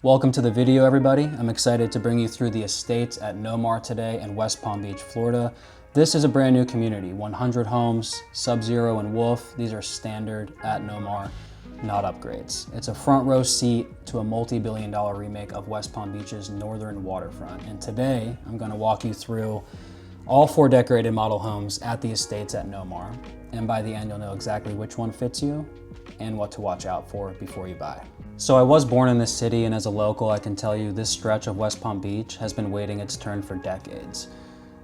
Welcome to the video, everybody. I'm excited to bring you through the estates at Nomar today in West Palm Beach, Florida. This is a brand new community, 100 homes, Sub-Zero and Wolf. These are standard at Nomar, not upgrades. It's a front row seat to a multi-billion-dollar remake of West Palm Beach's northern waterfront. And today, I'm gonna walk you through all 4 decorated model homes at the estates at Nomar. And by the end, you'll know exactly which one fits you and what to watch out for before you buy. So I was born in this city, and as a local, I can tell you this stretch of West Palm Beach has been waiting its turn for decades.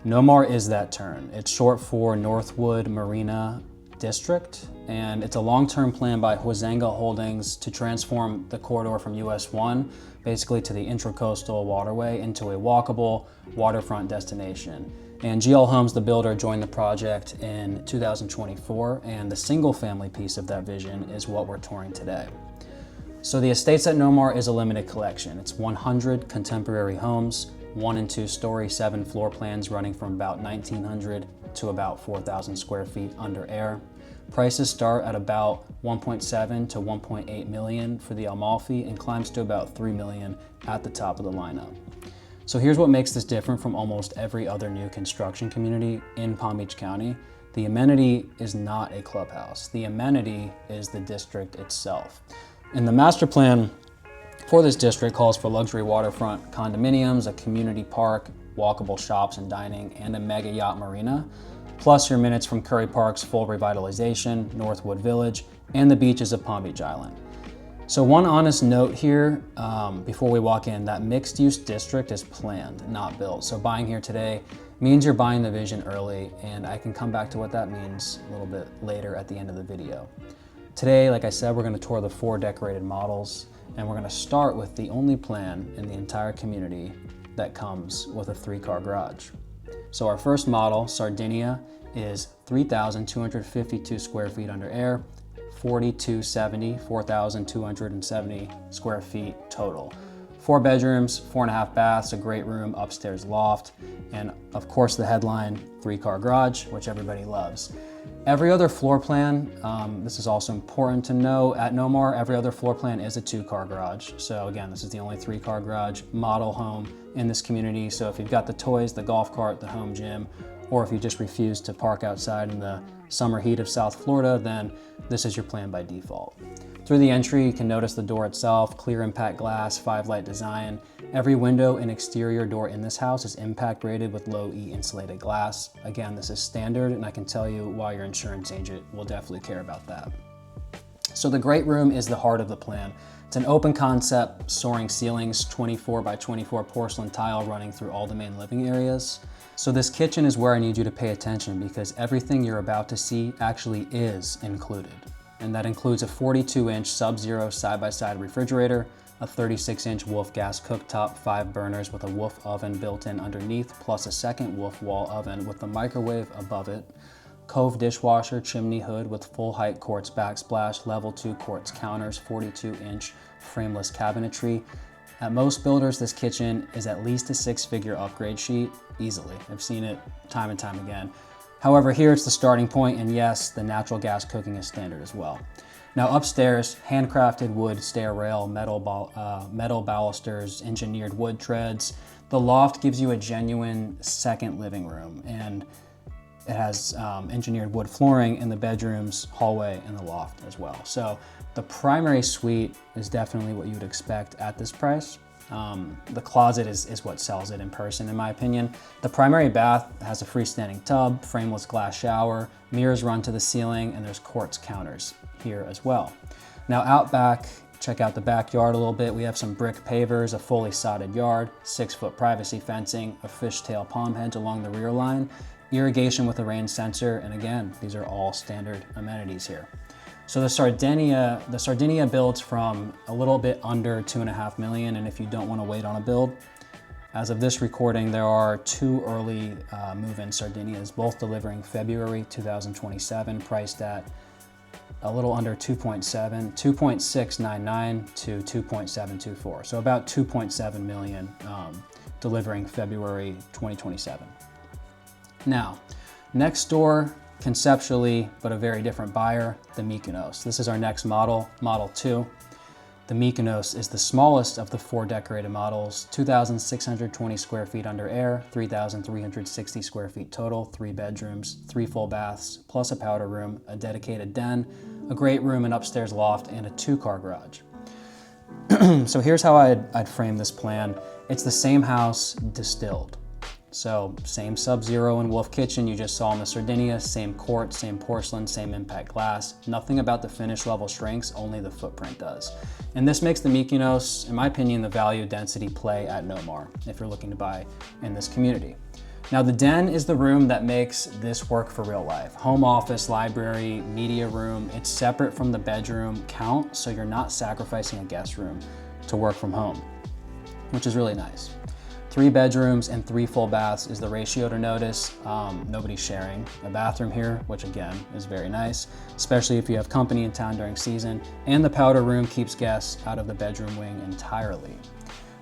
Nomar is that turn. It's short for Northwood Marina District, and it's a long-term plan by Huizenga Holdings to transform the corridor from US 1, basically to the intracoastal waterway, into a walkable waterfront destination. And GL Homes, the builder, joined the project in 2024, and the single-family piece of that vision is what we're touring today. So the Estates at Nomar is a limited collection. It's 100 contemporary homes, 1 and 2 story, 7 floor plans running from about 1,900 to about 4,000 square feet under air. Prices start at about 1.7 to 1.8 million for the Amalfi and climbs to about 3 million at the top of the lineup. So here's what makes this different from almost every other new construction community in Palm Beach County. The amenity is not a clubhouse. The amenity is the district itself. And the master plan for this district calls for luxury waterfront condominiums, a community park, walkable shops and dining, and a mega yacht marina, plus your minutes from Curry Park's full revitalization, Northwood Village, and the beaches of Palm Beach Island. So one honest note here before we walk in, that mixed use district is planned, not built. So buying here today means you're buying the vision early, and I can come back to what that means a little bit later at the end of the video. Today, like I said, we're going to tour the 4 decorated models, and we're going to start with the only plan in the entire community that comes with a 3-car garage. So our first model, Sardinia, is 3,252 square feet under air, 4,270 square feet total. 4 bedrooms, 4.5 baths, a great room, upstairs loft, and of course the headline, 3-car garage, which everybody loves. Every other floor plan, this is also important to know, at Nomar, every other floor plan is a 2-car garage. So again, this is the only 3-car garage model home in this community. So if you've got the toys, the golf cart, the home gym, or if you just refuse to park outside in the summer heat of South Florida, then this is your plan by default. Through the entry, you can notice the door itself, clear impact glass, 5-light design. Every window and exterior door in this house is impact rated with low E insulated glass. Again, this is standard, and I can tell you why your insurance agent will definitely care about that. So the great room is the heart of the plan. It's an open concept, soaring ceilings, 24 by 24 porcelain tile running through all the main living areas. So this kitchen is where I need you to pay attention, because everything you're about to see actually is included. And that includes a 42-inch Sub-Zero side-by-side refrigerator, a 36-inch Wolf gas cooktop, 5 burners with a Wolf oven built in underneath, plus a second Wolf wall oven with the microwave above it, Cove dishwasher, chimney hood with full-height quartz backsplash, level 2 quartz counters, 42-inch frameless cabinetry. At most builders, this kitchen is at least a 6-figure upgrade sheet, easily. I've seen it time and time again. However, here it's the starting point, and yes, the natural gas cooking is standard as well. Now upstairs, handcrafted wood stair rail, metal balusters, engineered wood treads. The loft gives you a genuine second living room, and it has engineered wood flooring in the bedrooms, hallway, and the loft as well. So the primary suite is definitely what you would expect at this price. The closet is what sells it in person, in my opinion. The primary bath has a freestanding tub, frameless glass shower, mirrors run to the ceiling, and there's quartz counters here as well. Now out back, check out the backyard a little bit. We have some brick pavers, a fully sodded yard, 6-foot privacy fencing, a fishtail palm hedge along the rear line, irrigation with a rain sensor, and again, these are all standard amenities here. So the Sardinia builds from a little bit under 2.5 million, and if you don't want to wait on a build, as of this recording, there are 2 early move-in Sardinias, both delivering February 2027, priced at a little under 2.699 to 2.724. So about 2.7 million delivering February 2027. Now, next door, conceptually, but a very different buyer, the Mikonos. This is our next model, Model 2. The Mykonos is the smallest of the 4 decorated models, 2,620 square feet under air, 3,360 square feet total, 3 bedrooms, 3 full baths, plus a powder room, a dedicated den, a great room, an upstairs loft, and a 2-car garage. So here's how I'd frame this plan. It's the same house distilled. So same Sub-Zero and Wolf kitchen you just saw in the Sardinia, same quartz, same porcelain, same impact glass. Nothing about the finish level strengths, only the footprint does. And this makes the Mykonos, in my opinion, the value density play at Nomar if you're looking to buy in this community. Now the den is the room that makes this work for real life. Home office, library, media room. It's separate from the bedroom count, so you're not sacrificing a guest room to work from home, which is really nice. 3 bedrooms and 3 full baths is the ratio to notice. Nobody's sharing a bathroom here, which again is very nice, especially if you have company in town during season. And the powder room keeps guests out of the bedroom wing entirely.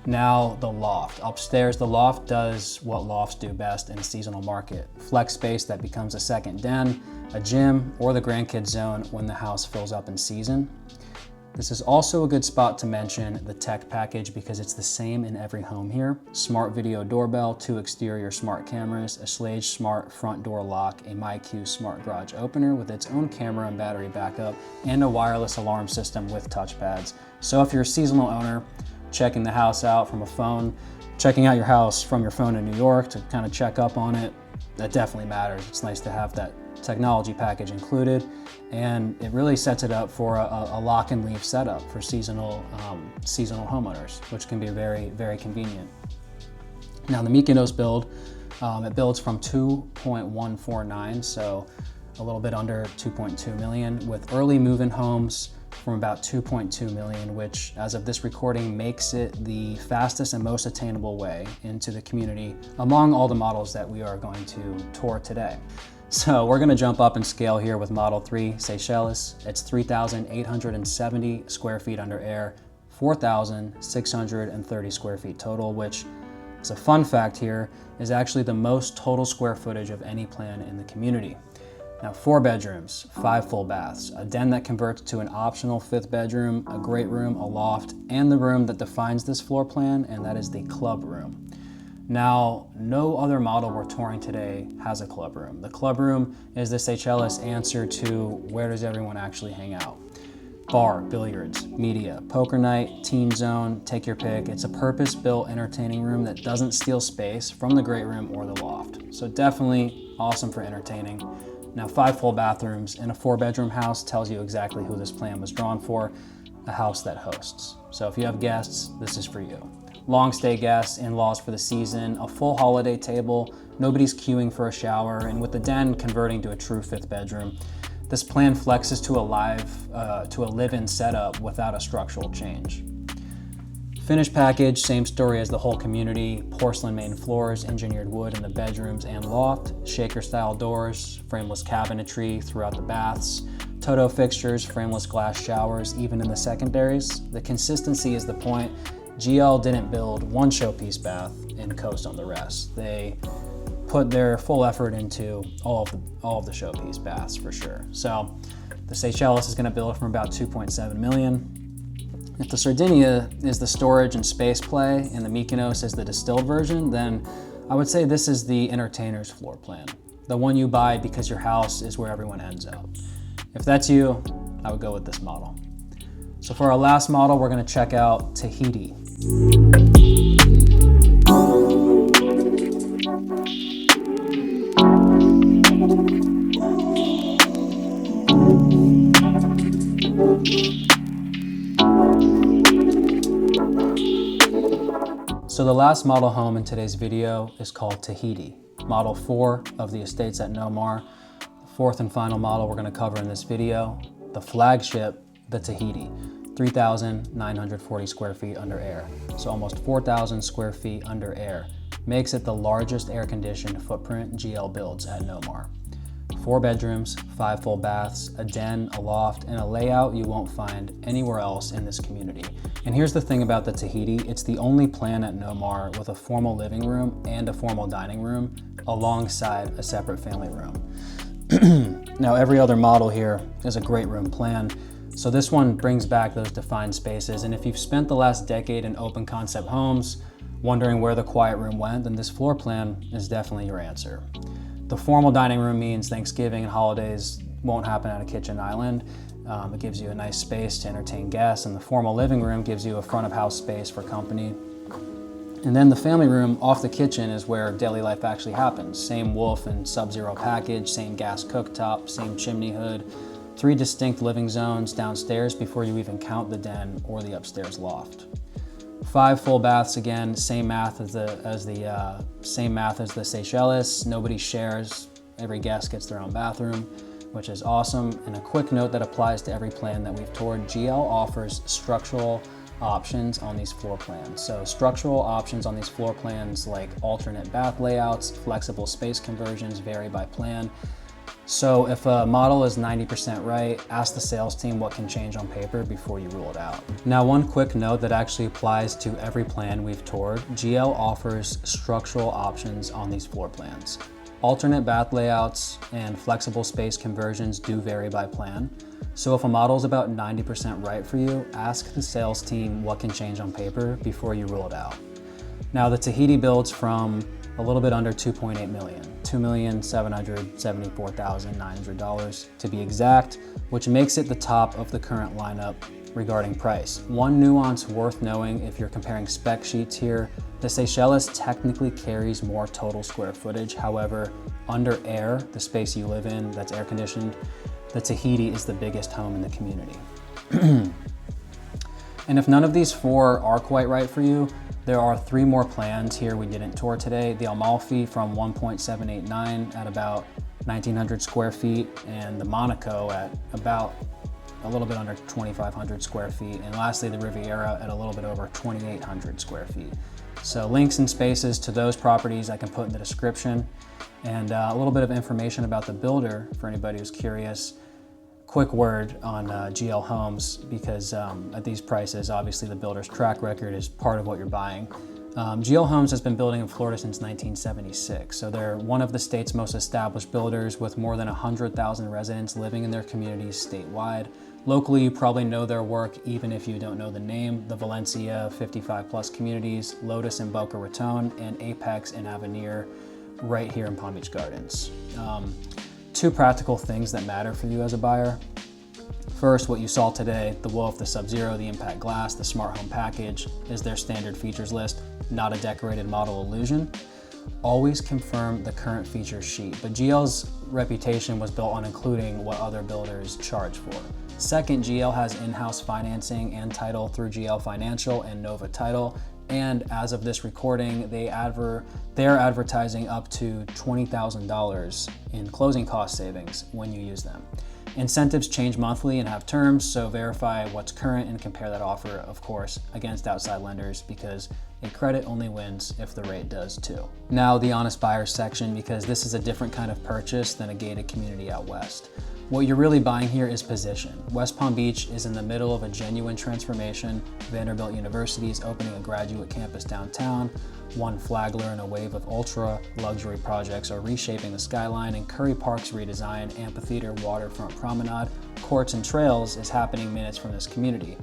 Now the loft. Upstairs, the loft does what lofts do best in a seasonal market. Flex space that becomes a second den, a gym, or the grandkids zone when the house fills up in season. This is also a good spot to mention the tech package because it's the same in every home here. Smart video doorbell, 2 exterior smart cameras, a Schlage smart front door lock, a MyQ smart garage opener with its own camera and battery backup, and a wireless alarm system with touchpads. So if you're a seasonal owner, checking the house out from a phone, checking out your house from your phone in New York to kind of check up on it, that definitely matters. It's nice to have that technology package included, and it really sets it up for a lock and leave setup for seasonal homeowners, which can be very, very convenient. Now the Mykonos build, it builds from 2.149, so a little bit under 2.2 million, with early move-in homes from about 2.2 million, which as of this recording makes it the fastest and most attainable way into the community among all the models that we are going to tour today. So we're gonna jump up in scale here with Model 3 Seychelles. It's 3,870 square feet under air, 4,630 square feet total, which, as a fun fact here, is actually the most total square footage of any plan in the community. Now 4 bedrooms, 5 full baths, a den that converts to an optional 5th bedroom, a great room, a loft, and the room that defines this floor plan, and that is the club room. Now, no other model we're touring today has a club room. The club room is the Seychelles answer to where does everyone actually hang out. Bar, billiards, media, poker night, teen zone, take your pick. It's a purpose-built entertaining room that doesn't steal space from the great room or the loft. So definitely awesome for entertaining. Now 5 full bathrooms in a 4-bedroom house tells you exactly who this plan was drawn for, a house that hosts. So if you have guests, this is for you. Long stay guests, in-laws for the season, a full holiday table, nobody's queuing for a shower, and with the den converting to a true 5th bedroom, this plan flexes to a live-in setup without a structural change. Finished package, same story as the whole community, porcelain main floors, engineered wood in the bedrooms and loft, shaker style doors, frameless cabinetry throughout the baths, Toto fixtures, frameless glass showers, even in the secondaries. The consistency is the point. GL didn't build one showpiece bath and coast on the rest. They put their full effort into all of the showpiece baths for sure. So the Seychelles is going to build from about 2.7 million. If the Sardinia is the storage and space play and the Mykonos is the distilled version, then I would say this is the entertainer's floor plan, the one you buy because your house is where everyone ends up. If that's you, I would go with this model. So for our last model, we're going to check out Tahiti. So the last model home in today's video is called Tahiti, Model 4 of the Estates at Nomar. The 4th and final model we're going to cover in this video, the flagship, the Tahiti, 3,940 square feet under air. So almost 4,000 square feet under air. Makes it the largest air-conditioned footprint GL builds at Nomar. 4 bedrooms, 5 full baths, a den, a loft, and a layout you won't find anywhere else in this community. And here's the thing about the Tahiti, it's the only plan at Nomar with a formal living room and a formal dining room alongside a separate family room. Now every other model here is a great room plan, So this one brings back those defined spaces, and if you've spent the last decade in open concept homes wondering where the quiet room went, then this floor plan is definitely your answer. The formal dining room means Thanksgiving and holidays won't happen at a kitchen island. It gives you a nice space to entertain guests, and the formal living room gives you a front of house space for company. And then the family room off the kitchen is where daily life actually happens. Same Wolf and Sub-Zero package, same gas cooktop, same chimney hood, 3 distinct living zones downstairs before you even count the den or the upstairs loft. 5 full baths again, same math as the Seychelles. Nobody shares. Every guest gets their own bathroom, which is awesome. And a quick note that applies to every plan that we've toured: GL offers structural options on these floor plans. So structural options on these floor plans, like alternate bath layouts, flexible space conversions, vary by plan. So if a model is 90% right, ask the sales team what can change on paper before you rule it out. Now, one quick note that actually applies to every plan we've toured: GL offers structural options on these floor plans. Alternate bath layouts and flexible space conversions do vary by plan. So if a model is about 90% right for you, ask the sales team what can change on paper before you rule it out. Now, the Tahiti builds from a little bit under 2.8 million, $2,774,900 to be exact, which makes it the top of the current lineup regarding price. One nuance worth knowing if you're comparing spec sheets here: the Seychelles technically carries more total square footage. However, under air, the space you live in that's air conditioned, the Tahiti is the biggest home in the community. And if none of these 4 are quite right for you, there are 3 more plans here we didn't tour today: the Amalfi from 1.789 at about 1,900 square feet, and the Monaco at about a little bit under 2,500 square feet, and lastly the Riviera at a little bit over 2,800 square feet. So links and spaces to those properties I can put in the description, and a little bit of information about the builder for anybody who's curious. Quick word on GL Homes, because at these prices, obviously the builder's track record is part of what you're buying. GL Homes has been building in Florida since 1976, so they're one of the state's most established builders with more than 100,000 residents living in their communities statewide. Locally, you probably know their work even if you don't know the name: the Valencia 55+ communities, Lotus in Boca Raton, and Apex and Avenir right here in Palm Beach Gardens. 2 practical things that matter for you as a buyer. First, what you saw today: the Wolf, the Sub-Zero, the Impact Glass, the Smart Home Package is their standard features list, not a decorated model illusion. Always confirm the current feature sheet, but GL's reputation was built on including what other builders charge for. Second, GL has in-house financing and title through GL Financial and Nova Title, and as of this recording, they're advertising up to $20,000 in closing cost savings when you use them. Incentives change monthly and have terms, so verify what's current and compare that offer, of course, against outside lenders, because a credit only wins if the rate does too. Now, the honest buyers section, because this is a different kind of purchase than a gated community out west. What you're really buying here is position. West Palm Beach is in the middle of a genuine transformation. Vanderbilt University is opening a graduate campus downtown. One Flagler and a wave of ultra luxury projects are reshaping the skyline, and Curry Park's redesign, amphitheater, waterfront promenade, courts, and trails is happening minutes from this community.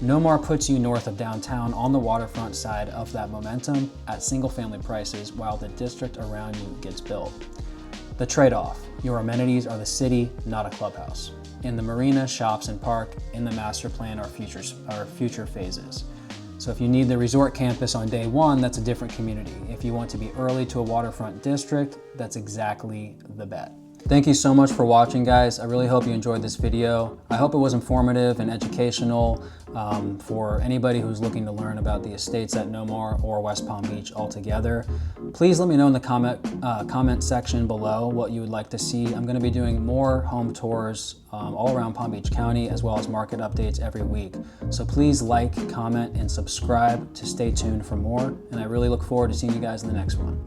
Nomar puts you north of downtown on the waterfront side of that momentum at single family prices while the district around you gets built. The trade-off: your amenities are the city, not a clubhouse. In the marina, shops, and park, in the master plan are future phases. So if you need the resort campus on day 1, that's a different community. If you want to be early to a waterfront district, that's exactly the bet. Thank you so much for watching, guys. I really hope you enjoyed this video. I hope it was informative and educational for anybody who's looking to learn about the estates at Nomar or West Palm Beach altogether. Please let me know in the comment section below what you would like to see. I'm going to be doing more home tours all around Palm Beach County, as well as market updates every week. So please like, comment, and subscribe to stay tuned for more. And I really look forward to seeing you guys in the next one.